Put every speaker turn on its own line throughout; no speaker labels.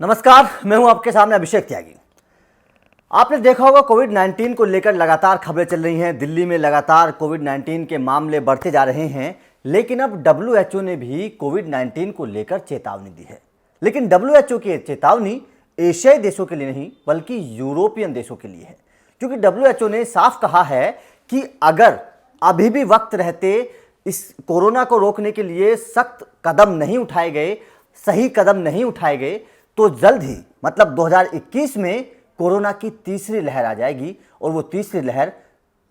नमस्कार, मैं हूं आपके सामने अभिषेक त्यागी। आपने देखा होगा कोविड-19 को लेकर लगातार खबरें चल रही हैं। दिल्ली में लगातार कोविड-19 के मामले बढ़ते जा रहे हैं, लेकिन अब डब्ल्यूएचओ ने भी कोविड-19 को लेकर चेतावनी दी है। लेकिन डब्ल्यूएचओ की चेतावनी एशियाई देशों के लिए नहीं बल्कि यूरोपियन देशों के लिए है, क्योंकि डब्ल्यूएचओ ने साफ कहा है कि अगर अभी भी वक्त रहते इस कोरोना को रोकने के लिए सख्त कदम नहीं उठाए गए, सही कदम नहीं उठाए गए, तो जल्द ही मतलब 2021 में कोरोना की तीसरी लहर आ जाएगी और वो तीसरी लहर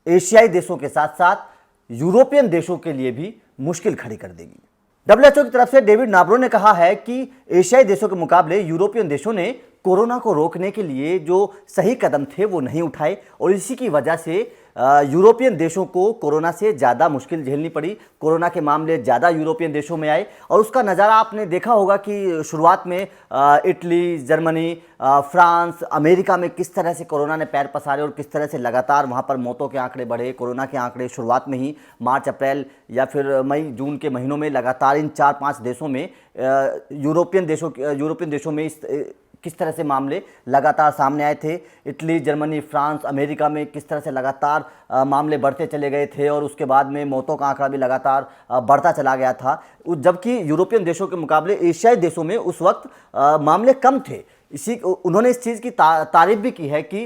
एशियाई देशों के साथ साथ यूरोपियन देशों के लिए भी मुश्किल खड़ी कर देगी। डब्ल्यूएचओ की तरफ से डेविड नाब्रो ने कहा है कि एशियाई देशों के मुकाबले यूरोपियन देशों ने कोरोना को रोकने के लिए जो सही कदम थे वो नहीं उठाए और इसी की वजह से यूरोपियन देशों को कोरोना से ज़्यादा मुश्किल झेलनी पड़ी। कोरोना के मामले ज़्यादा यूरोपियन देशों में आए और उसका नज़ारा आपने देखा होगा कि शुरुआत में इटली, जर्मनी, फ्रांस, अमेरिका में किस तरह से कोरोना ने पैर पसारे और किस तरह से लगातार वहाँ पर मौतों के आंकड़े बढ़े। कोरोना के आंकड़े शुरुआत में ही मार्च, अप्रैल या फिर मई, जून के महीनों में लगातार इन 4-5 देशों में यूरोपियन देशों में किस तरह से मामले लगातार सामने आए थे। इटली, जर्मनी, फ्रांस, अमेरिका में किस तरह से लगातार मामले बढ़ते चले गए थे और उसके बाद में मौतों का आंकड़ा भी लगातार बढ़ता चला गया था, जबकि यूरोपियन देशों के मुकाबले एशियाई देशों में उस वक्त मामले कम थे। उन्होंने इस चीज़ की तारीफ भी की है कि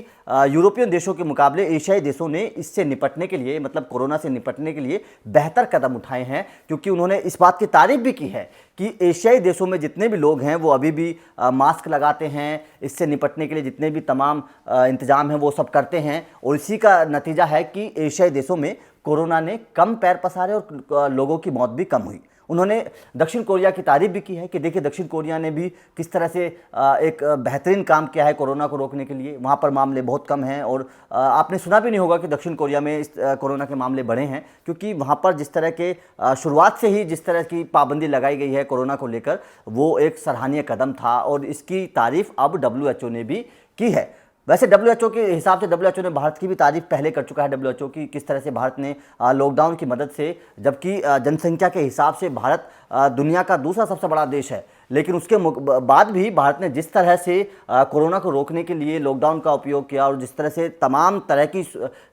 यूरोपियन देशों के मुकाबले एशियाई देशों ने इससे निपटने के लिए मतलब कोरोना से निपटने के लिए बेहतर कदम उठाए हैं, क्योंकि उन्होंने इस बात की तारीफ भी की है कि एशियाई देशों में जितने भी लोग हैं वो अभी भी मास्क लगाते हैं, इससे निपटने के लिए जितने भी तमाम इंतजाम हैं वो सब करते हैं और इसी का नतीजा है कि एशियाई देशों में कोरोना ने कम पैर पसारे और लोगों की मौत भी कम हुई। उन्होंने दक्षिण कोरिया की तारीफ भी की है कि देखिए दक्षिण कोरिया ने भी किस तरह से एक बेहतरीन काम किया है कोरोना को रोकने के लिए। वहाँ पर मामले बहुत कम हैं और आपने सुना भी नहीं होगा कि दक्षिण कोरिया में इस कोरोना के मामले बढ़े हैं, क्योंकि वहाँ पर जिस तरह के शुरुआत से ही जिस तरह की पाबंदी लगाई गई है कोरोना को लेकर, वो एक सराहनीय कदम था और इसकी तारीफ अब डब्ल्यूएचओ ने भी की है। वैसे डब्ल्यूएचओ के हिसाब से डब्ल्यूएचओ ने भारत की भी तारीफ पहले कर चुका है। डब्ल्यूएचओ की किस तरह से भारत ने लॉकडाउन की मदद से, जबकि जनसंख्या के हिसाब से भारत दुनिया का दूसरा सबसे बड़ा देश है, लेकिन उसके बाद भी भारत ने जिस तरह से कोरोना को रोकने के लिए लॉकडाउन का उपयोग किया और जिस तरह से तमाम तरह की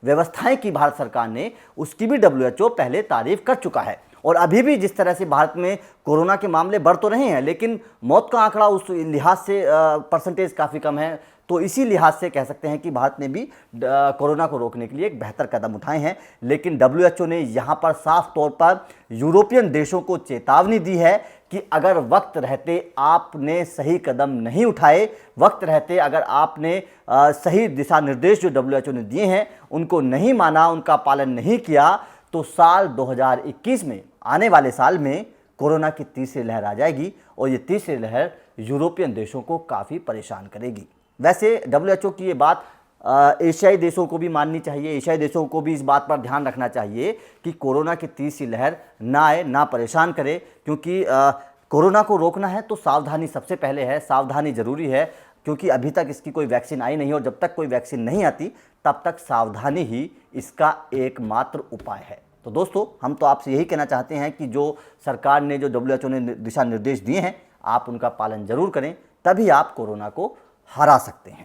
व्यवस्थाएं की भारत सरकार ने, उसकी भी डब्ल्यूएचओ पहले तारीफ कर चुका है। और अभी भी जिस तरह से भारत में कोरोना के मामले बढ़ तो रहे हैं, लेकिन मौत का आंकड़ा उस लिहाज से परसेंटेज काफ़ी कम है, तो इसी लिहाज से कह सकते हैं कि भारत ने भी कोरोना को रोकने के लिए एक बेहतर कदम उठाए हैं। लेकिन डब्ल्यूएचओ ने यहाँ पर साफ तौर पर यूरोपियन देशों को चेतावनी दी है कि अगर वक्त रहते आपने सही कदम नहीं उठाए, वक्त रहते अगर आपने सही दिशा निर्देश जो डब्ल्यूएचओ ने दिए हैं उनको नहीं माना, उनका पालन नहीं किया, तो साल 2021 में, आने वाले साल में कोरोना की तीसरी लहर आ जाएगी और ये तीसरी लहर यूरोपियन देशों को काफ़ी परेशान करेगी। वैसे डब्ल्यूएचओ की ये बात एशियाई देशों को भी माननी चाहिए। एशियाई देशों को भी इस बात पर ध्यान रखना चाहिए कि कोरोना की तीसरी लहर ना आए, ना परेशान करे, क्योंकि कोरोना को रोकना है तो सावधानी सबसे पहले है, सावधानी ज़रूरी है, क्योंकि अभी तक इसकी कोई वैक्सीन आई नहीं और जब तक कोई वैक्सीन नहीं आती तब तक सावधानी ही इसका एकमात्र उपाय है। तो दोस्तों, हम तो आपसे यही कहना चाहते हैं कि जो सरकार ने, जो डब्ल्यूएचओ ने दिशा निर्देश दिए हैं, आप उनका पालन जरूर करें, तभी आप कोरोना को हरा सकते हैं।